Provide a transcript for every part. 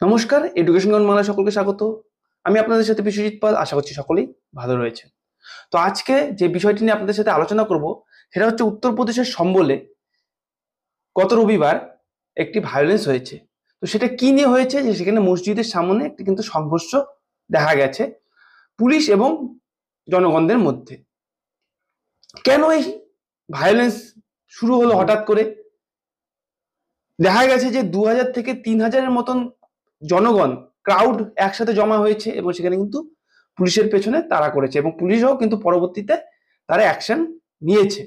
নমস্কার, education ground Bangla সকলকে স্বাগত। আমি আপনাদের সাথে বিশ্বজিৎ পাল। আশা করছি সকলেই ভালো রয়েছেন। তো আজকে যে বিষয়টি নিয়ে আপনাদের সাথে আলোচনা করব সেটা হচ্ছে উত্তরপ্রদেশের সম্বলে গত রবিবার একটি ভায়োলেন্স হয়েছে। তো সেটা কি নিয়ে হয়েছে, যে সেখানে মসজিদের সামনে একটি কিন্তু সংঘর্ষ দেখা গেছে পুলিশ এবং জনগণদের মধ্যে। কেন এই ভায়োলেন্স শুরু হলো হঠাৎ করে? দেখা গেছে যে 2000 থেকে 3000-এর মতন জনগণ ক্রাউড একসাথে জমা হয়েছে এবং সেখানে কিন্তু পুলিশের পেছনে তাড়া করেছে এবং পুলিশও কিন্তু পরবর্তীতে তারা অ্যাকশন নিয়েছে।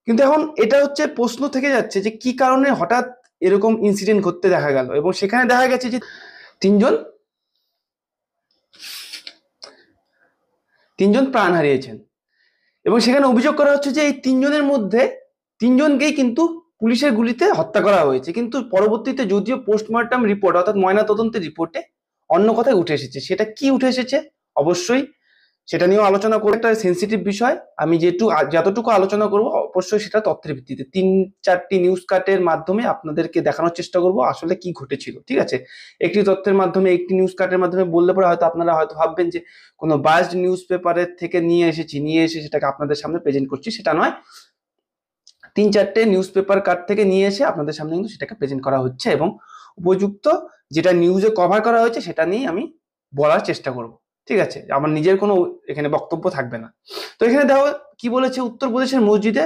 কিন্তু এখন এটা হচ্ছে প্রশ্ন থেকে যাচ্ছে যে কি কারণে হঠাৎ এরকম ইনসিডেন্ট ঘটতে দেখা গেল, এবং সেখানে দেখা গেছে যে তিনজন তিনজন প্রাণ হারিয়েছেন এবং সেখানে অভিযোগ করা হচ্ছে যে এই তিনজনের মধ্যে তিনজনকেই কিন্তু পুলিশের গুলিতে হত্যা করা হয়েছে। কিন্তু পরবর্তীতে যদিও পোস্টমর্টম রিপোর্ট অর্থাৎ ময়নাতদন্তের রিপোর্টে অন্য কথাই উঠে এসেছে। সেটা কি উঠে এসেছে অবশ্যই সেটা নিয়েও আলোচনা করে, একটা সেন্সিটিভ বিষয়। আমি যতটুকু আলোচনা করব অবশ্যই সেটা তথ্যের ভিত্তিতে 3-4টি নিউজ কাটের মাধ্যমে আপনাদেরকে দেখানোর চেষ্টা করব আসলে কি ঘটেছিল। ঠিক আছে, একটি তথ্যের মাধ্যমে একটি নিউজ কাটের মাধ্যমে বললে পরে হয়তো আপনারা হয়তো ভাববেন যে কোনো বাসড নিউজ পেপারের থেকে নিয়ে এসে সেটাকে আপনাদের সামনে প্রেজেন্ট করছি। সেটা নয়, 3-4টে নিউজ পেপার কাট থেকে নিয়ে এসে আপনাদের সামনে কিন্তু সেটাকে প্রেজেন্ট করা হচ্ছে এবং উপযুক্ত যেটা নিউজে কভার করা হয়েছে সেটা নিয়ে আমি বলার চেষ্টা করব। ঠিক আছে, আমার নিজের কোনো এখানে বক্তব্য থাকবে না। তো এখানে দেখো কি বলেছে, উত্তরপ্রদেশের মসজিদে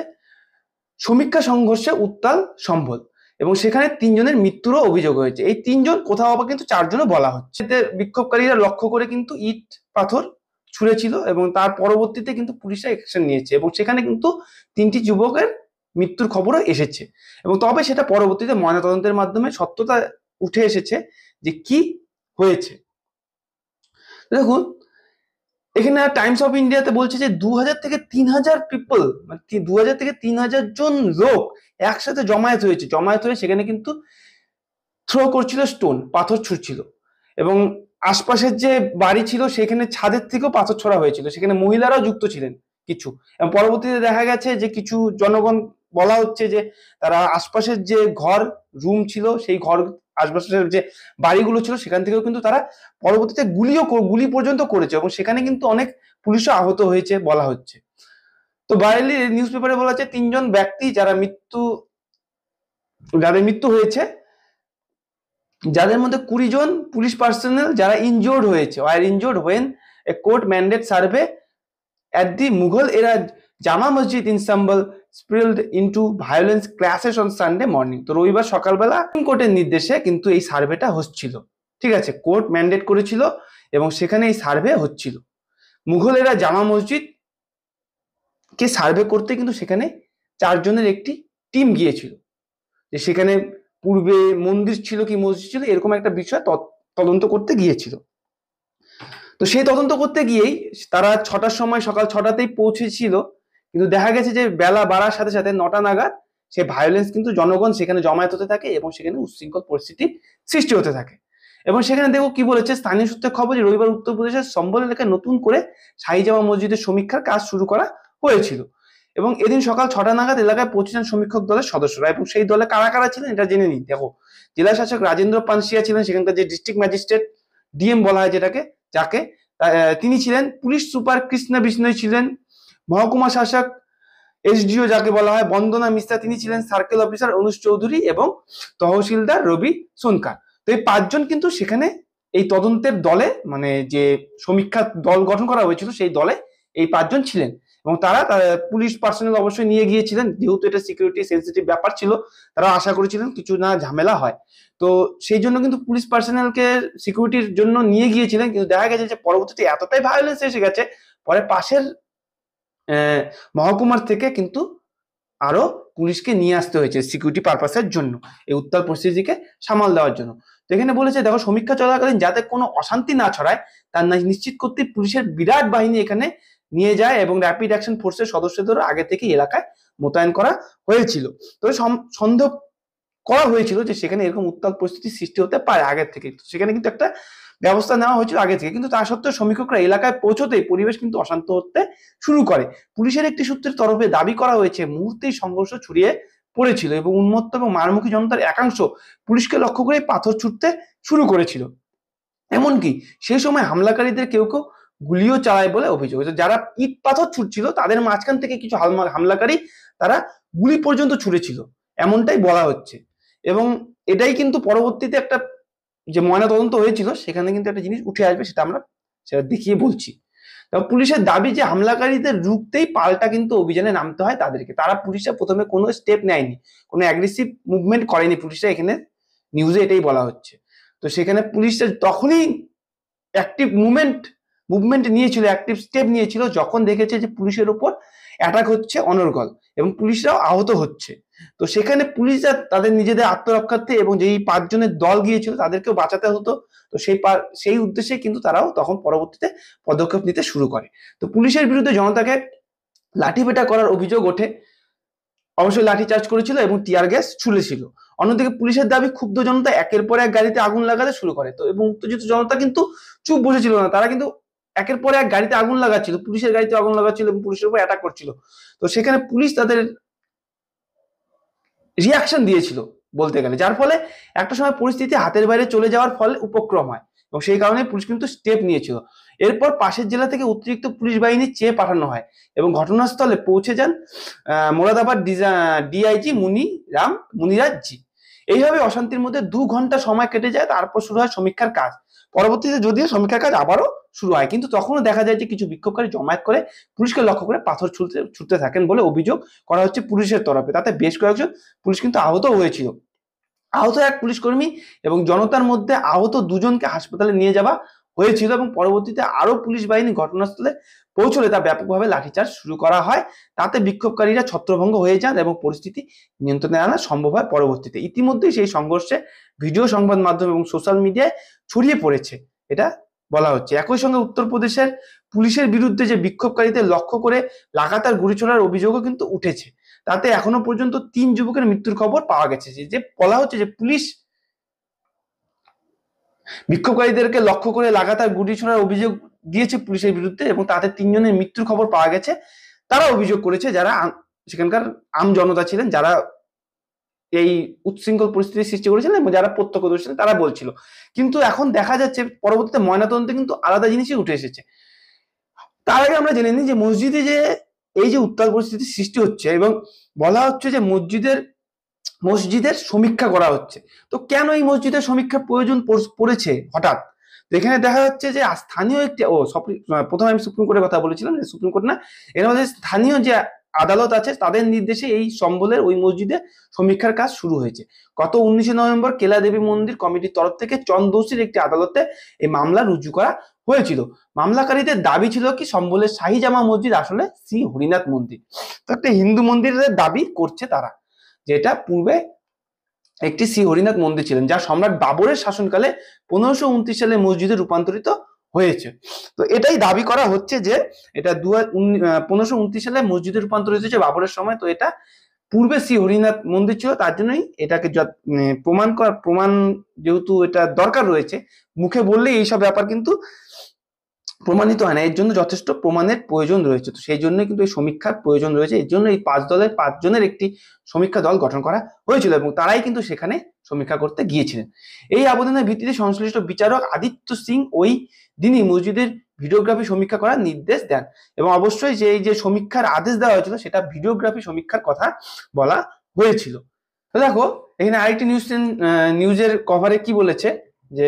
সমীক্ষা সংঘর্ষে উত্তাল সম্ভল এবং সেখানে 3জনের মৃত্যুরও অভিযোগ হয়েছে। এই 3জন, কোথাও আবার কিন্তু 4জনও বলা হচ্ছে। এতে বিক্ষোভকারীরা লক্ষ্য করে কিন্তু ইট পাথর ছুঁড়েছিল এবং তার পরবর্তীতে কিন্তু পুলিশরা অ্যাকশন নিয়েছে এবং সেখানে কিন্তু 3টি যুবকের মৃত্যুর খবরও এসেছে। এবং তবে সেটা পরবর্তীতে ময়নাতদন্তের মাধ্যমে সত্যতা উঠে এসেছে যে কি হয়েছে। দেখুন, এখানে টাইমস অফ ইন্ডিয়াতে বলছে যে 2000 থেকে 3000 পিপল, মানে 2000 থেকে 3000 জন লোক একসাথে জমায়েত হয়ে সেখানে কিন্তু থ্রো করছিল, স্টোন পাথর ছুঁড়ছিল এবং আশপাশের যে বাড়ি ছিল সেখানে ছাদের থেকেও পাথর ছোড়া হয়েছিল। সেখানে মহিলারাও যুক্ত ছিলেন কিছু, এবং পরবর্তীতে দেখা গেছে যে কিছু জনগণ, বলা হচ্ছে যে তারা আশপাশের যে ঘর রুম ছিল সেই ঘর আশপাশের যে বাড়িগুলো ছিল সেখান থেকেও কিন্তু তারা পরবর্তীতে গুলি পর্যন্ত করেছে এবং সেখানে কিন্তু অনেক পুলিশও আহত হয়েছে বলা হচ্ছে। তো বাইরেলি নিউজ পেপারে বলা হচ্ছে 3জন ব্যক্তি যাদের মৃত্যু হয়েছে, যাদের মধ্যে 20 জন পুলিশ পার্সোনাল যারা ইনজোর্ড হয়েছে, আর injured when a court mandate survey at the Mughal era জামা মসজিদ in Sambal spilled into violence clashes on Sunday morning। তো রবিবার সকালবেলা কোর্টের নির্দেশে কিন্তু এই সার্ভেটা হচ্ছিল। ঠিক আছে, কোর্ট ম্যান্ডেট করেছিল এবং সেখানে এই সার্ভে হচ্ছিল। মুঘল এরা জামা মসজিদ কে সার্ভে করতে কিন্তু সেখানে 4জনের একটি টিম গিয়েছিল, যে সেখানে পূর্বে মন্দির ছিল কি মসজিদ ছিল এরকম একটা বিষয় তদন্ত করতে গিয়েছিল। তো সেই তদন্ত করতে গিয়েই তারা 6টার সময়, সকাল 6টাতেই পৌঁছেছিল, কিন্তু দেখা গেছে যে বেলা বাড়ার সাথে সাথে 9টা নাগাদ সে ভায়োলেন্স কিন্তু জনগণ সেখানে জমায়েত হতে থাকে এবং সেখানে উচ্ছৃঙ্খল পরিস্থিতি সৃষ্টি হতে থাকে। এবং সেখানে দেখো কি বলেছে, স্থানীয় সূত্রে খবর যে রবিবার উত্তরপ্রদেশের সম্বল এলাকায় নতুন করে শাহী জামা মসজিদের সমীক্ষার কাজ শুরু করা হয়েছিল এবং এদিন সকাল 6টা নাগাদ এলাকায় পৌঁছেছেন সমীক্ষক দলের সদস্যরা। এবং সেই দলে কারা কারা ছিলেন এটা জেনে নিন। দেখো, জেলা শাসক রাজেন্দ্র পানসিয়া ছিলেন সেখানকার যে ডিস্ট্রিক্ট ম্যাজিস্ট্রেট, ডিএম বলা হয় যাকে তিনি ছিলেন। পুলিশ সুপার কৃষ্ণা বিষ্ণয় ছিলেন। মহকুমা শাসক এসডিও যাকে বলা হয় বন্দনা মিশ্রা তিনি ছিলেন। সার্কেল অফিসার অনুজ চৌধুরী এবং তহসিলদার রবি সোনকার। তো এই 5জন কিন্তু সেখানে এই তদন্তের দলে, মানে যে সমীক্ষা দল গঠন করা হয়েছিল সেই দলে এই 5জন ছিলেন এবং তারা পুলিশ পার্সোনাল অবশ্যই নিয়ে গিয়েছিলেন, যেহেতু এটা সিকিউরিটি সেন্সিটিভ ব্যাপার ছিল। তারা আশা করেছিলেন কিছু না ঝামেলা হয়, তো সেই জন্য কিন্তু পুলিশ পার্সোনালকে সিকিউরিটির জন্য নিয়ে গিয়েছিলেন। কিন্তু দেখা গেছে যে পরবর্তীতে এতটাই ভায়োলেন্স এসে গেছে, পরে পাশের মহকুমার থেকে কিন্তু আরো পুলিশকে নিয়ে আসতে হয়েছে সিকিউরিটি পারপাসের জন্য, এই উত্তাল পরিস্থিতিকে সামাল দেওয়ার জন্য। তো এখানে বলেছে দেখো, সমীক্ষা চলাকালীন যাতে কোনো অশান্তি না ছড়ায় তার নিশ্চিত করতে পুলিশের বিরাট বাহিনী এখানে নিয়ে যায় এবং র্যাপিড অ্যাকশন ফোর্সের সদস্যদেরও আগে থেকে এলাকায় মোতায়েন করা হয়েছিল। তবে সন্দেহ করা হয়েছিল যে সেখানে এরকম উত্তাল পরিস্থিতি সৃষ্টি হতে পারে আগের থেকে, সেখানে কিন্তু একটা ব্যবস্থা নেওয়া হয়েছিল আগে থেকে। কিন্তু তা সত্ত্বেও সমীক্ষকরা এলাকায় পৌঁছতেই পরিবেশ কিন্তু অশান্ত হতে শুরু করে। পুলিশের একটি সূত্রের তরফে দাবি করা হয়েছে মুহূর্তেই সংঘর্ষ ছড়িয়ে পড়েছিল এবং উন্মত্ত এবং মারমুখী জনতার একাংশ পুলিশকে লক্ষ্য করে পাথর ছুটতে শুরু করেছিল। এমনকি সেই সময় হামলাকারীদের কেউ কেউ গুলিও চালায় বলে অভিযোগ। যারা ইট পাথর ছুটছিল তাদের মাঝখান থেকে কিছু হামলাকারী তারা গুলি পর্যন্ত ছুড়েছিল, এমনটাই বলা হচ্ছে। এবং এটাই কিন্তু পরবর্তীতে একটা যে ময়নাতদন্ত হয়েছিল সেখানে কিন্তু একটা জিনিস উঠে আসবে, সেটা দেখিয়ে বলছি। পুলিশের দাবি যে হামলাকারীদের রুখতেই পাল্টা কিন্তু অভিযানে নামতে হয় তাদেরকে। তারা পুলিশরা প্রথমে কোনো স্টেপ নেয়নি, কোনো অ্যাগ্রেসিভ মুভমেন্ট করেনি পুলিশরা, এখানে নিউজে এটাই বলা হচ্ছে। তো সেখানে পুলিশরা তখনই অ্যাক্টিভ মুভমেন্ট নিয়েছিল, অ্যাক্টিভ স্টেপ নিয়েছিল যখন দেখেছে যে পুলিশের উপর অ্যাটাক হচ্ছে অনর্গল এবং পুলিশরাও আহত হচ্ছে। তো সেখানে পুলিশরা তাদের নিজেদের আত্মরক্ষার্থে এবং যেই 5 জনের দল গিয়েছিল তাদেরকেও বাঁচাতে হতো। তো সেই উদ্দেশ্যে কিন্তু তারাও তখন পরবর্তীতে পদক্ষেপ নিতে শুরু করে। তো পুলিশের বিরুদ্ধে জনতাকে লাঠিপেটা করার অভিযোগ ওঠে, অবশ্যই লাঠিচার্জ করেছিল এবং টিয়ার গ্যাস ছুড়েছিল। অন্যদিকে পুলিশের দাবি ক্ষুব্ধ জনতা একের পর এক গাড়িতে আগুন লাগাতে শুরু করে। তো এবং উত্তেজিত জনতা কিন্তু চুপ বসেছিল না, তারা কিন্তু একের পর এক গাড়িতে আগুন লাগাচ্ছিল, পুলিশের গাড়িতে আগুন লাগাচ্ছিল এবং পুলিশের উপর অ্যাটাক করছিল। তো সেখানে পুলিশ তাদের রিয়াকশন দিয়েছিল বলতে গেলে, যার ফলে একটা সময় পরিস্থিতি হাতের বাইরে চলে যাওয়ার ফলে উপক্রম হয় এবং সেই কারণে পুলিশ কিন্তু স্টেপ নিয়েছিল। এরপর পাশের জেলা থেকে অতিরিক্ত পুলিশ বাহিনী চেয়ে পাঠানো হয় এবং ঘটনাস্থলে পৌঁছে যান মোরাদাবাদ ডিআইজি মুনিরাজ জি। এইভাবে অশান্তির মধ্যে 2 ঘন্টা সময় কেটে যায়, তারপর শুরু হয় সমীক্ষার কাজ। পরবর্তীতে যদিও সমীক্ষার কাজ আবারও শুরু হয়, কিন্তু তখনও দেখা যায় যে কিছু বিক্ষোভকারী জমায়েত করে পুলিশকে লক্ষ্য করে পাথর ছুটতে থাকেন বলে অভিযোগ করা হচ্ছে পুলিশের তরফে। তাতে বেশ কয়েকজন পুলিশ কিন্তু আহত হয়েছিল। আহত এক পুলিশ কর্মী এবং জনতার মধ্যে আহত 2 জনকে হাসপাতালে নিয়ে যাওয়া হয়েছিল এবং পরবর্তীতে আরো পুলিশ বাহিনী ঘটনাস্থলে পৌঁছলে তা ব্যাপকভাবে লাঠিচার্জ শুরু করা হয়। তাতে বিক্ষোভকারীরা ছত্রভঙ্গ হয়ে যান এবং পরিস্থিতি নিয়ন্ত্রণে আনা সম্ভব হয় পরবর্তীতে। ইতিমধ্যেই সেই সংঘর্ষে ভিডিও, সংবাদ মাধ্যম এবং সোশ্যাল মিডিয়ায় ছড়িয়ে পড়েছে, এটা বলা হচ্ছে। একই সঙ্গে উত্তরপ্রদেশের পুলিশের বিরুদ্ধে যে বিক্ষোভকারীদের লক্ষ্য করে লাগাতার গুলি ছোড়ার অভিযোগও কিন্তু উঠেছে। তাতে এখনো পর্যন্ত 3 যুবকের মৃত্যুর খবর পাওয়া গেছে। যে বলা হচ্ছে যে পুলিশ বিক্ষোভকারীদেরকে লক্ষ্য করে লাগাতার গুলি ছোড়ার অভিযোগ দিয়েছে পুলিশের বিরুদ্ধে এবং তাতে 3 জনের মৃত্যুর খবর পাওয়া গেছে। তারা অভিযোগ করেছে যারা সেখানকার আম জনতা ছিলেন, যারা এই উচ্ছৃঙ্খল পরিস্থিতির সৃষ্টি করেছিলেন এবং যারা প্রত্যক্ষদর্শী ছিলেন তারা বলছিল। কিন্তু এখন দেখা যাচ্ছে পরবর্তীতে ময়নাতদন্তে কিন্তু আলাদা জিনিসই উঠে এসেছে। তার আগে আমরা জেনে নিই যে মসজিদে যে এই যে উত্তাল পরিস্থিতির সৃষ্টি হচ্ছে এবং বলা হচ্ছে যে মসজিদের সমীক্ষা করা হচ্ছে। তো কেন এই মসজিদের সমীক্ষার প্রয়োজন পড়েছে হঠাৎ? তো এখানে দেখা যাচ্ছে যে স্থানীয় একটি প্রথমে আমি সুপ্রিম কোর্টের কথা বলেছিলাম, যে সুপ্রিম কোর্ট না, এর মধ্যে স্থানীয় যে আদালত আছে তাদের নির্দেশে এই সম্বলের ওই মসজিদে সমীক্ষার কাজ শুরু হয়েছে। গত 19 নভেম্বর কেলা দেবী মন্দির কমিটির তরফ থেকে চন্দৌসির একটি আদালতে এই মামলা রুজু করা হয়েছিল। মামলাকারীদের দাবি ছিল কি সম্বলের শাহী জামা মসজিদ আসলে শ্রী হরিনাথ মন্দির। তো একটা হিন্দু মন্দিরের দাবি করছে তারা, যেটা পূর্বে একটি শ্রী হরিনাথ মন্দির ছিলেন, যা সম্রাট বাবরের শাসনকালে 1529 সালে মসজিদে রূপান্তরিত হয়েছে। তো এটাই দাবি করা হচ্ছে যে এটা 1529 সালে মসজিদে রূপান্তরিত হয়েছে বাবরের সময়। তো এটা পূর্বে শ্রী হরিনাথ মন্দির ছিল, তার জন্যই এটাকে প্রমাণ যেহেতু এটা দরকার রয়েছে, মুখে বললেই এইসব ব্যাপার কিন্তু প্রমাণিত হয় না, এর জন্য যথেষ্ট প্রমাণের প্রয়োজন রয়েছে। তো সেই জন্য কিন্তু এই সমীক্ষার প্রয়োজন রয়েছে। এর জন্য এই 5 জনের একটি সমীক্ষা দল গঠন করা হয়েছিল এবং তারাই কিন্তু সেখানে সমীক্ষা করতে গিয়েছিলেন। এই আবেদনের ভিত্তিতে সংশ্লিষ্ট বিচারক আদিত্য সিং ওই দিনই মসজিদের ভিডিওগ্রাফি সমীক্ষা করার নির্দেশ দেন এবং অবশ্যই যে এই যে সমীক্ষার আদেশ দেওয়া হয়েছিল সেটা ভিডিওগ্রাফি সমীক্ষার কথা বলা হয়েছিল। তো দেখো এখানে আরেকটি নিউজের কভারে কি বলেছে যে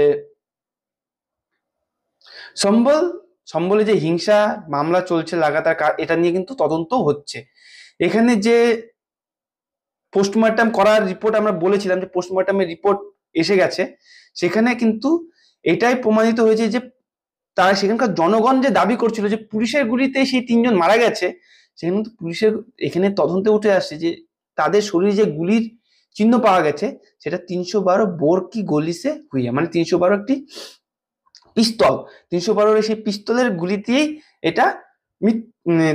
সম্বলে যে হিংসা মামলা চলছে লাগাতার, এটা নিয়ে কিন্তু তদন্ত হচ্ছে। এখানে যে পোস্টমর্টম করার রিপোর্ট আমরা বলেছিলাম যে পোস্টমর্টমের রিপোর্ট এসে গেছে, সেখানে কিন্তু এটাই প্রমাণিত হয়েছে যে তারা সেখানকার জনগণ যে দাবি করছিল যে পুলিশের গুলিতে সেই 3 জন মারা গেছে, সেখানে কিন্তু পুলিশের এখানে তদন্তে উঠে আসছে যে তাদের শরীরে যে গুলির চিহ্ন পাওয়া গেছে সেটা 312 বোর কি গলিসে হুইয়া, মানে 312 একটি পিস্তল, 312 সেই পিস্তলের গুলিতেই এটা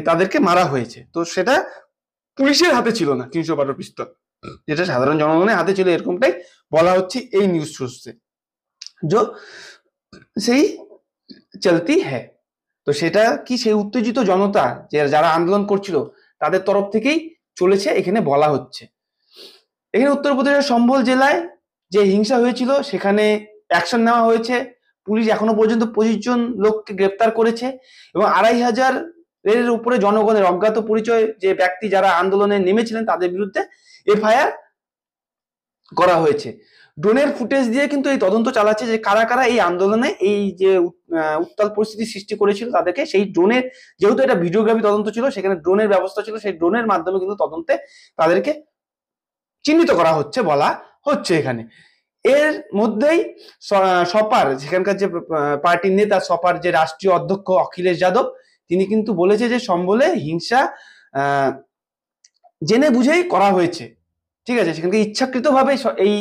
তাদেরকে মারা হয়েছে। তো সেটা পুলিশের হাতে ছিল না 312 পিস্তল, যেটা সাধারণ জনগণের হাতে ছিল, এরকমটাই বলা হচ্ছে এই নিউজ সোর্সে। जो সেই চলতি হ্যাঁ। তো সেটা কি সেই উত্তেজিত জনতা যারা আন্দোলন করছিল তাদের তরফ থেকেই চলেছে এখানে বলা হচ্ছে। এখানে উত্তরপ্রদেশের সম্বল জেলায় যে হিংসা হয়েছিল সেখানে অ্যাকশন নেওয়া হয়েছে। পুলিশ এখনো পর্যন্ত 25 জন লোককে গ্রেপ্তার করেছে এবং 2,500 এর উপরে জনগণের অজ্ঞাত পরিচয় যে ব্যক্তি যারা আন্দোলনে নেমেছিলেন তাদের বিরুদ্ধে এফআইআর করা হয়েছে। ড্রোনের ফুটেজ দিয়ে কিন্তু এই তদন্ত চালাচ্ছে যে কারা কারা এই আন্দোলনে এই যে উত্তাল পরিস্থিতি সৃষ্টি করেছিল তাদেরকে, সেই ড্রোনের, যেহেতু এটা ভিডিওগ্রাফি তদন্ত ছিল সেখানে ড্রোনের ব্যবস্থা ছিল, সেই ড্রোনের মাধ্যমে কিন্তু তদন্তে তাদেরকে চিহ্নিত করা হচ্ছে বলা হচ্ছে। এখানে এর মধ্যেই সপার সেখানকার যে পার্টির নেতা, সপার যে রাষ্ট্রীয় অধ্যক্ষ অখিলেশ যাদব, তিনি কিন্তু বলেছে যে সম্বলে হিংসা জেনে বুঝেই করা হয়েছে, ঠিক আছে, সেখানকে ইচ্ছাকৃতভাবে এই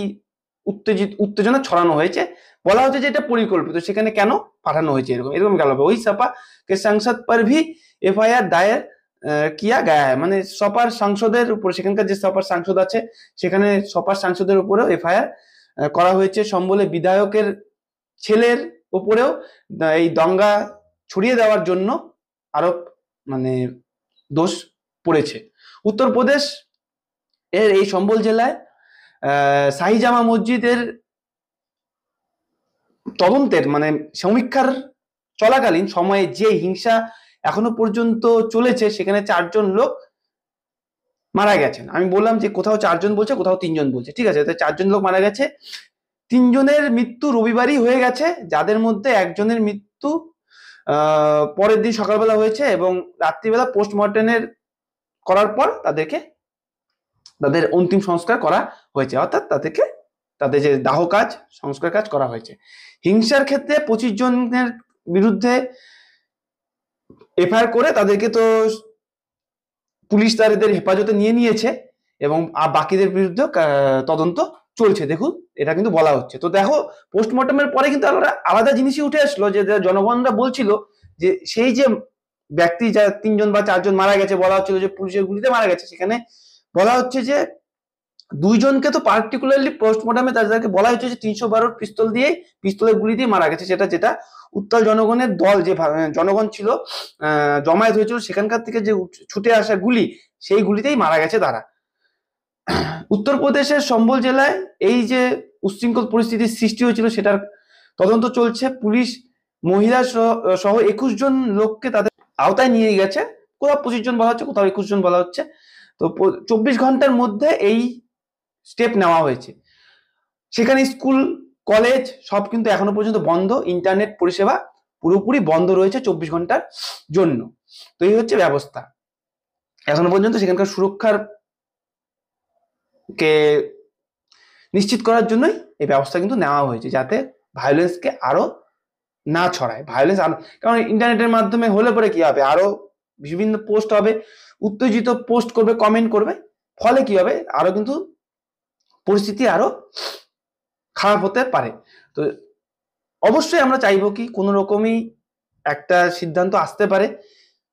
উত্তেজনা ছড়ানো হয়েছে, বলা হচ্ছে যে এটা পরিকল্পিত, সেখানে কেন পাঠানো হয়েছে এরকম এরকম গেল। ওই सपा के सांसद पर भी एफआईआर दायर किया गया है, মানে সপার সাংসদের উপর, সেখানকার যে সপার সাংসদ আছে সেখানে সপার সাংসদের উপরেও এফআইআর করা হয়েছে। সম্বলে বিধায়কের ছেলের উপরেও এই দঙ্গা ছড়িয়ে দেওয়ার জন্য আরোপ, মানে দোষ পড়েছে। উত্তরপ্রদেশ এর এই সম্বল জেলায় শাহী জামা মসজিদের তদন্তের মানে সমীক্ষার চলাকালীন সময়ে যে হিংসা এখনো পর্যন্ত চলেছে সেখানে 4 জন লোক মারা গেছেন। আমি বললাম যে কোথাও 4 জন বলছে, কোথাও 3 জন বলছে, ঠিক আছে, তো 4 জন লোক মারা গেছে। 3 জনের মৃত্যু রবিবারই হয়ে গেছে, যাদের মধ্যে একজনের মৃত্যু পরের দিন সকালবেলা হয়েছে এবং রাত্রিবেলা পোস্টমর্টেমের করার পর তাদের অন্তিম সংস্কার করা হয়েছে, অর্থাৎ তাদের যে দাহ কাজ, সংস্কার কাজ করা হয়েছে। হিংসার ক্ষেত্রে 25 জনের বিরুদ্ধে এফআইআর করে তাদেরকে তো পুলিশ তাদের হেফাজতে নিয়ে নিয়েছে এবং বাকিদের বিরুদ্ধে তদন্ত চলছে। দেখুন, এটা কিন্তু বলা হচ্ছে। তো দেখো, পোস্টমর্টমের পরে কিন্তু আলাদা জিনিসই উঠে আসলো, যে জনগণরা বলছিল যে সেই যে ব্যক্তি যা 3 জন বা 4 জন মারা গেছে, বলা হচ্ছিল যে পুলিশের গুলিতে মারা গেছে, সেখানে বলা হচ্ছে যে 2 জনকে তো পার্টিকুলারলি পোস্টমর্টমে তাদেরকে বলা হচ্ছে যে 312 পিস্তলের গুলি দিয়ে মারা গেছে, যেটা উত্তাল জনগণের দল, যে জনগণ ছিল জমায়েত হয়েছিল সেখানকার থেকে যে ছুটে আসা গুলি, সেই গুলিতেই মারা গেছে তারা। উত্তরপ্রদেশের সম্বল জেলায় এই যে উচ্ছৃঙ্খল পরিস্থিতির সৃষ্টি হয়েছিল সেটার তদন্ত চলছে। পুলিশ মহিলা সহ 21 জন লোককে তাদের আওতায় নিয়ে গেছে, কোথাও 25 জন বলা হচ্ছে, কোথাও 21 জন বলা হচ্ছে। তো 24 ঘন্টার মধ্যে এই স্টেপ নেওয়া হয়েছে। সেখানে স্কুল কলেজ সব কিন্তু এখনো পর্যন্ত বন্ধ, ইন্টারনেট পরিষেবা পুরোপুরি বন্ধ রয়েছে 24 ঘন্টার জন্য। তো এই হচ্ছে ব্যবস্থা। এখনো পর্যন্ত সেখানকার সুরক্ষার কে নিশ্চিত করার জন্যই এই ব্যবস্থা কিন্তু নেওয়া হয়েছে, যাতে ভায়োলেন্সকে আরো না ছড়ায়। কারণ ইন্টারনেটের মাধ্যমে হলে পরে কি হবে, আরো বিভিন্ন পোস্ট হবে, উত্তেজিত পোস্ট করবে, কমেন্ট করবে, ফলে কি হবে, আরো কিন্তু পরিস্থিতি আরো খারাপ হতে পারে। তো অবশ্যই আমরা চাইবো কি কোনো রকমই একটা সিদ্ধান্ত আসতে পারে,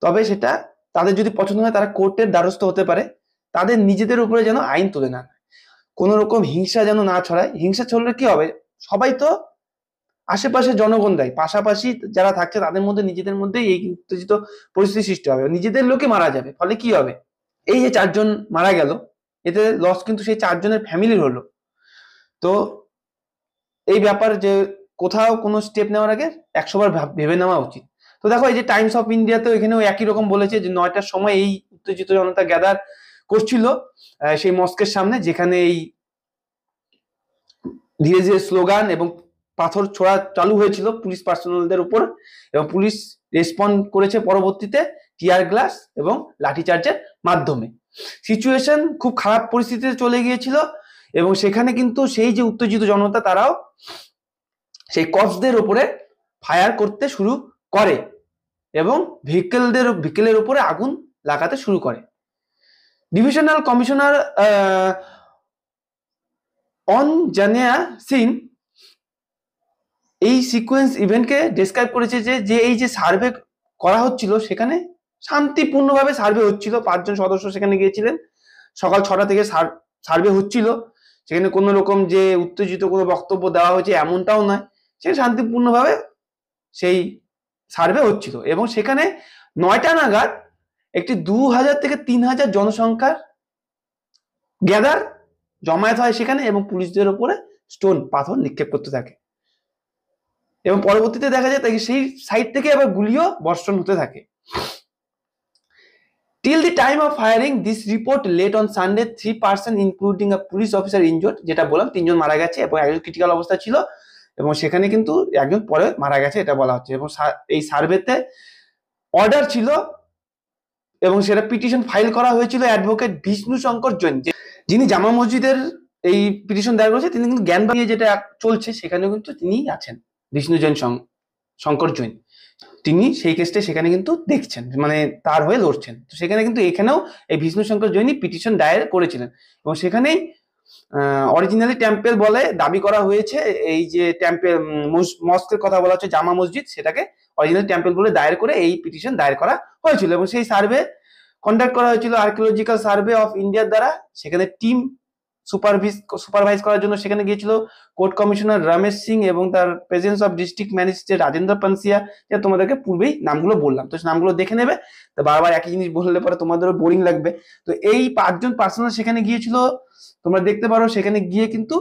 তবে সেটা তাদের যদি পছন্দ হয় তারা কোর্টের দ্বারস্থ হতে পারে, তাদের নিজেদের উপরে যেন আইন তুলে না, কোন রকম হিংসা যেন না ছড়ায়। হিংসা ছড়লে কি হবে, সবাই তো আশেপাশে জনগণ দেয়, পাশাপাশি যারা থাকছে তাদের মধ্যে নিজেদের মধ্যেই এই উত্তেজিত পরিস্থিতি সৃষ্টি হবে, নিজেদের লোকে মারা যাবে, ফলে কি হবে, এই যে 4 জন মারা গেল, এতে লস কিন্তু সেই 4 জনের ফ্যামিলির হলো। তো এই ব্যাপার যে কোথাও কোনো স্টেপ নেওয়ার আগে 100 বার ভেবে নেওয়া উচিত। তো দেখো, এই যে টাইমস অফ ইন্ডিয়াতে এখানেও একই রকম বলেছে যে 9টার সময় এই উত্তেজিত জনতা গ্যাদার করছিল সেই মস্কের সামনে, যেখানে এই ধীরে ধীরে স্লোগান এবং পাথর ছোড়া চালু হয়েছিল পুলিশ পার্সোনালদের উপর, এবং পুলিশ রেসপন্ড করেছে পরবর্তীতে টিয়ার গ্লাস এবং লাঠিচার্জের মাধ্যমে। সিচুয়েশন খুব খারাপ পরিস্থিতিতে চলে গিয়েছিল এবং সেখানে কিন্তু সেই যে উত্তেজিত জনতা তারাও সেই কপসদের উপরে ফায়ার করতে শুরু করে এবং ভেহিকেলের উপরে আগুন লাগাতে শুরু করে। ডিভিশনাল কমিশনার অঞ্জনেয়া সিং এই সিকোয়েন্স ইভেন্টকে ডেসক্রাইব করেছে যে এই যে সার্ভে করা হচ্ছিল সেখানে শান্তিপূর্ণভাবে সার্ভে হচ্ছিল। 5 জন সদস্য সেখানে গিয়েছিলেন, সকাল 6টা থেকে সার্ভে হচ্ছিল, সেখানে কোনো রকম যে উত্তেজিত কোনো বক্তব্য দেওয়া হয়েছে এমনটাও নয়, সেখানে শান্তিপূর্ণভাবে সেই সার্ভে হচ্ছিল এবং সেখানে 9টা নাগাদ একটি 2000 থেকে 3000 জনসংখ্যার গ্যাদার জমায়েত হয় সেখানে এবং পুলিশদের ওপরে স্টোন পাথর নিক্ষেপ করতে থাকে এবং পরবর্তীতে দেখা যায় তাকে সেই সাইড থেকে আবার গুলিও বর্ষণ হতে থাকে। Till the time of firing, this report late on Sunday, 3 persons including a police officer injured, যেটা বললাম 3 জন মারা গেছে এবং একজন ক্রিটিক্যাল অবস্থা ছিল এবং সেখানে কিন্তু একজন পরে মারা গেছে এটা বলা হচ্ছে। এবং এই সার্ভেতে অর্ডার ছিল এবং সেটা পিটিশন ফাইল করা হয়েছিল অ্যাডভোকেট বিষ্ণু শঙ্কর জৈন, যিনি জামা মসজিদের এই পিটিশন দায়ের করেছে। তিনি কিন্তু জ্ঞান বানিয়ে যেটা চলছে সেখানেও কিন্তু তিনি আছেন, বিষ্ণু জৈন শঙ্কর জৈন, তিনি সেই কেসটা সেখানে কিন্তু দেখছেন, মানে তার হয়ে লড়ছেন। তো সেখানে কিন্তু এখানেও এই বিষ্ণু শঙ্কর জৈনই পিটিশন দায়ের করেছিলেন এবং সেখানেই অরিজিনালি টেম্পেল বলে দাবি করা হয়েছে। এই যে টেম্পেল মস্কের কথা বলা হচ্ছে জামা মসজিদ, সেটাকে অরিজিনাল টেম্পেল বলে দায়ের করে এই পিটিশন দায়ের করা হয়েছিল এবং সেই সার্ভে কন্ডাক্ট করা হয়েছিল আর্কিওলজিক্যাল সার্ভে অফ ইন্ডিয়ার দ্বারা। সেখানে টিম সুপারভাইজ করার জন্য সেখানে গিয়েছিল কোর্ট কমিশনার রমেশ সিং এবং তার presence of district magistrate Rajendra Pansiya, যা তোমাদেরকে পূর্বেই নামগুলো বললাম। তো নামগুলো দেখে নেবে, তো বারবার একই জিনিস বললে পরে তোমাদেরও বোরিং লাগবে। তো এই 5 জন পার্সোনাল সেখানে গিয়েছিল, তোমরা দেখতে পারো। সেখানে গিয়ে কিন্তু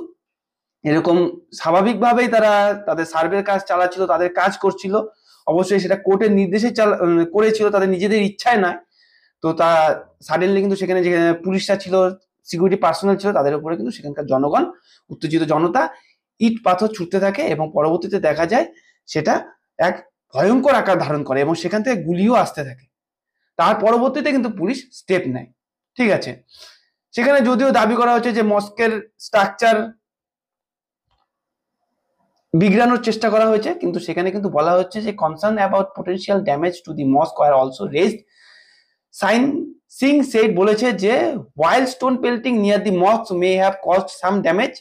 এরকম স্বাভাবিকভাবেই তারা তাদের সার্ভের কাজ চালাচ্ছিল, তাদের কাজ করছিল। অবশ্যই সেটা কোর্টের নির্দেশে করেছিল, তাদের নিজেদের ইচ্ছায় নয়। তো তা সাডেনলি কিন্তু সেখানে যে পুলিশরা ছিল, সিকিউরিটি পার্সোনাল ছিল, তাদের উপরে কিন্তু সেখানকার জনগণ, উত্তেজিত জনতা ইট পাথর ছুটতে থাকে এবং পরবর্তীতে দেখা যায় সেটা এক ভয়ঙ্কর আকার ধারণ করে এবং সেখান থেকে গুলিও আসতে থাকে। তার পরবর্তীতে কিন্তু পুলিশ স্টেপ নেয়। ঠিক আছে, সেখানে যদিও দাবি করা হচ্ছে যে মস্কের স্ট্রাকচার বিগড়ানোর চেষ্টা করা হয়েছে, কিন্তু সেখানে কিন্তু বলা হচ্ছে যে concern about potential damage to the mosque are also raised. Singh said বলেছে যে while stone pelting near the mosque may have caused some damage,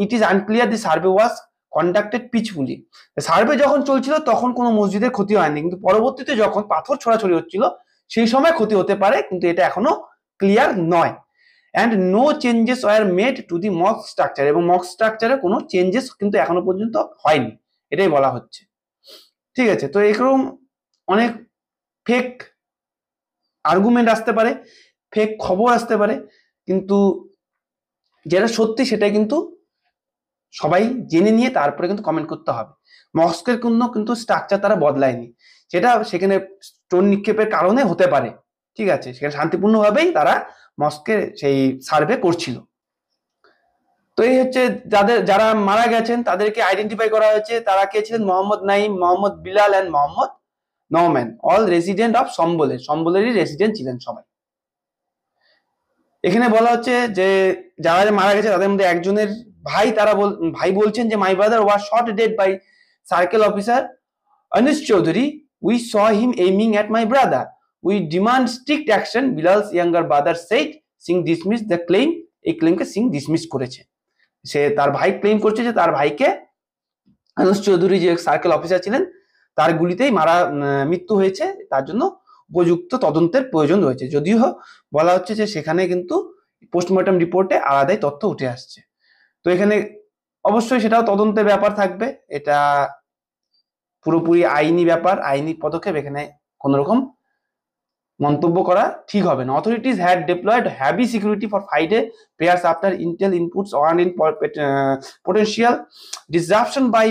it is unclear the survey was conducted peacefully. Survey যখন চলছিল তখন কোনো মসজিদের ক্ষতি হয়নি, কিন্তু পরবর্তীতে যখন পাথর ছোড়াছড়ি হচ্ছিল সেই সময় ক্ষতি হতে পারে, কিন্তু এটা এখনো ক্লিয়ার নয়। and no changes were made to the mosque structure, এবং মস্ক স্ট্রাকচারে কোনো চেঞ্জেস কিন্তু এখনো পর্যন্ত হয়নি, এটাই বলা হচ্ছে। ঠিক আছে, তো এরকম অনেক ফেক আর্গুমেন্ট আসতে পারে, ফেক খবর আসতে পারে, কিন্তু যেটা সত্যি সেটাই কিন্তু সবাই জেনে নিয়ে তারপরে কিন্তু কমেন্ট করতে হবে। মস্কের কিন্তু স্ট্রাকচার তারা বদলায়নি, সেটা সেখানে স্টোন নিক্ষেপের কারণে হতে পারে। ঠিক আছে, সেখানে শান্তিপূর্ণভাবেই তারা মস্কে সেই সার্ভে করছিল। তো এই হচ্ছে যারা মারা গেছেন তাদেরকে আইডেন্টিফাই করা হয়েছে। তারা কে ছিলেন? Mohammad Naim, Mohammad Bilal and Mohammad Nauman, all resident of সম্বলেরই রেসিডেন্ট ছিলেন সবাই। এখানে বলা হচ্ছে যে যারা মারা গেছে তাদের মধ্যে একজনের ভাই বলছেন যে my brother was shot dead by circle officer Anish Chaudhary, we saw him aiming at my brother, we demand strict action. Bilal's younger brother said Singh dismiss the claim. এই ক্লেমকে সিং ডিসমিস করেছে। সে তার ভাই ক্লেম করছে যে তার ভাইকে অনিশ চৌধুরী যে সার্কেল অফিসার ছিলেন তার গুলিতেই মৃত্যু হয়েছে, তার জন্য উপযুক্ত তদন্তের প্রয়োজন রয়েছে। যদিও বলা হচ্ছে যে সেখানে কিন্তু পোস্টমর্টম রিপোর্টে আলাদাই তথ্য উঠে আসছে। তো এখানে অবশ্যই সেটাও তদন্তের ব্যাপার থাকবে, এটা পুরোপুরি আইনি ব্যাপার, আইনি পদক্ষেপ, এখানে কোনো রকম মন্তব্য করা ঠিক হবে না। Authorities had deployed heavy security for 5 days prayers after intel inputs warn in potential disruption by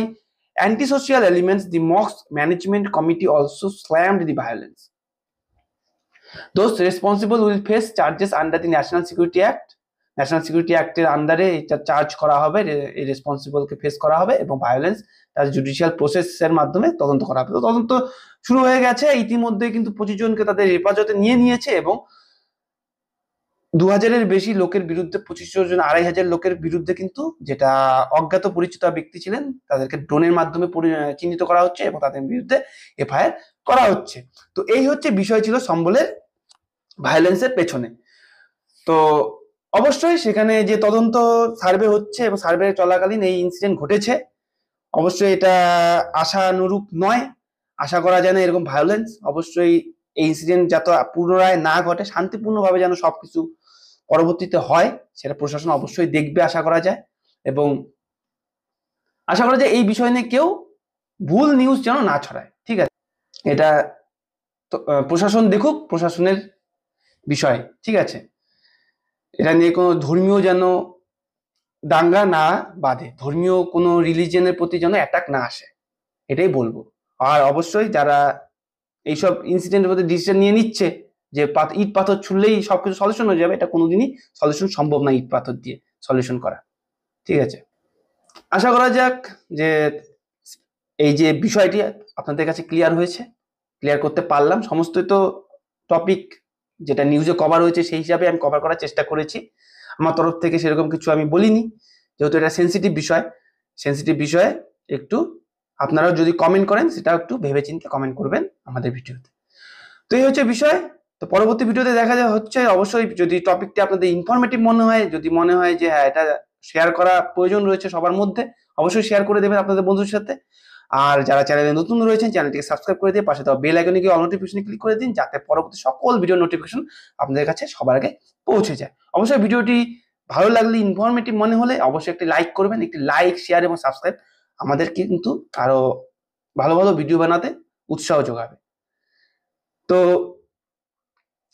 antisocial elements. The mosque management committee also slammed the violence. Those responsible will face charges under the National Security Act. National security অ্যাক্টের আন্ডারে এটা charge করা হবে, এই রেসপন্সিবলকে face করা হবে এবং violence তার জুডিশিয়াল প্রসেসের মাধ্যমে তদন্ত করা হবে। তো তদন্ত শুরু হয়ে গেছে ইতিমধ্যে, কিন্তু 25 জনকে তাদের হেফাজতে নিয়েছে এবং 2000-এর বেশি লোকের বিরুদ্ধে, 2500 জন 2500 লোকের বিরুদ্ধে কিন্তু যেটা অজ্ঞাত পরিচিত ব্যক্তি ছিলেন তাদেরকে ড্রোনের মাধ্যমে চিহ্নিত করা হচ্ছে এবং তাদের বিরুদ্ধে এফআইআর করা হচ্ছে। তো এই হচ্ছে বিষয় ছিল সম্বলের ভায়োলেন্সের পেছনে। তো অবশ্যই সেখানে যে তদন্ত সার্ভে হচ্ছে এবং সার্ভে চলাকালীন এই ইনসিডেন্ট ঘটেছে, অবশ্যই এটা আশানুরূপ নয়, আশা করা যায় না এরকম ভায়োলেন্স। অবশ্যই এই ইনসিডেন্ট যাতে পুনরায় না ঘটে, শান্তিপূর্ণভাবে যেন সবকিছু পরবর্তীতে হয়, সেটা প্রশাসন অবশ্যই দেখবে আশা করা যায়। এবং আশা করা যায় এই বিষয় নিয়ে কেউ ভুল নিউজ যেন না ছড়ায়। ঠিক আছে, এটা প্রশাসন দেখুক, প্রশাসনের বিষয়। ঠিক আছে, এটা নিয়ে কোনো ধর্মীয় যেন দাঙ্গা না বাঁধে, ধর্মীয় কোনো রিলিজিয়নের প্রতি যেন অ্যাটাক না আসে, এটাই বলবো। আর অবশ্যই যারা এইসব ইনসিডেন্টের মধ্যে ডিসিশন নিয়ে নিচ্ছে যে ইট পাথর ছুড়লেই সবকিছু সলিউশন হয়ে যাবে, এটা কোনোদিনই সলিউশন সম্ভব না ইট পাথর দিয়ে সলিউশন করা। ঠিক আছে, আশা করা যাক যে এই যে বিষয়টি আপনাদের কাছে ক্লিয়ার হয়েছে, ক্লিয়ার করতে পারলাম। সমস্তই তো টপিক যেটা নিউজে কভার হয়েছে সেই হিসাবে আমি কভার করার চেষ্টা করেছি। আমার তরফ থেকে সেরকম কিছু আমি বলিনি, যেহেতু এটা সেন্সিটিভ বিষয়। সেন্সিটিভ বিষয়ে একটু আপনারাও যদি কমেন্ট করেন সেটা একটু ভেবেচিন্তে কমেন্ট করবেন আমাদের ভিডিওতে। তো এই হচ্ছে বিষয়। তো পরবর্তী ভিডিওতে দেখা যায় হচ্ছে, অবশ্যই যদি টপিকটি আপনাদের ইনফরমেটিভ মনে হয়, যদি মনে হয় যে হ্যাঁ এটা শেয়ার করা প্রয়োজন রয়েছে সবার মধ্যে, অবশ্যই শেয়ার করে দেবেন আপনাদের বন্ধুর সাথে। আর যারা চ্যানেলে নতুন রয়েছেন চ্যানেলটিকে সাবস্ক্রাইব করে দিয়ে পাশে দেওয়া বেল আইকনে গিয়ে অল নোটিফিকেশনে ক্লিক করে দিন, যাতে পরবর্তী সকল ভিডিও নোটিফিকেশন আপনাদের কাছে সবার আগে পৌঁছে যায়। অবশ্যই ভিডিওটি ভালো লাগলে, ইনফরমেটিভ মনে হলে অবশ্যই একটি লাইক করবেন। একটি লাইক, শেয়ার এবং সাবস্ক্রাইব আমাদেরকে কিন্তু আরো ভালো ভালো ভিডিও বানাতে উৎসাহ যোগাবে। তো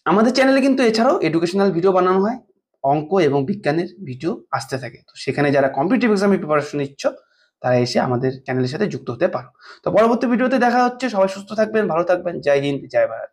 আমাদের চ্যানেলে কিন্তু এছাড়াও এডুকেশনাল ভিডিও বানানো হয়, অঙ্ক এবং বিজ্ঞানের ভিডিও আসতে থাকে। তো সেখানে যারা কম্পিটিটিভ এক্সামের প্রিপারেশন নিচ্ছ তারা এসে আমাদের চ্যানেলের সাথে যুক্ত হতে পারো। তো পরবর্তী ভিডিওতে দেখা হচ্ছে। সবাই সুস্থ থাকবেন, ভালো থাকবেন। জয় হিন্দ, জয় ভারত।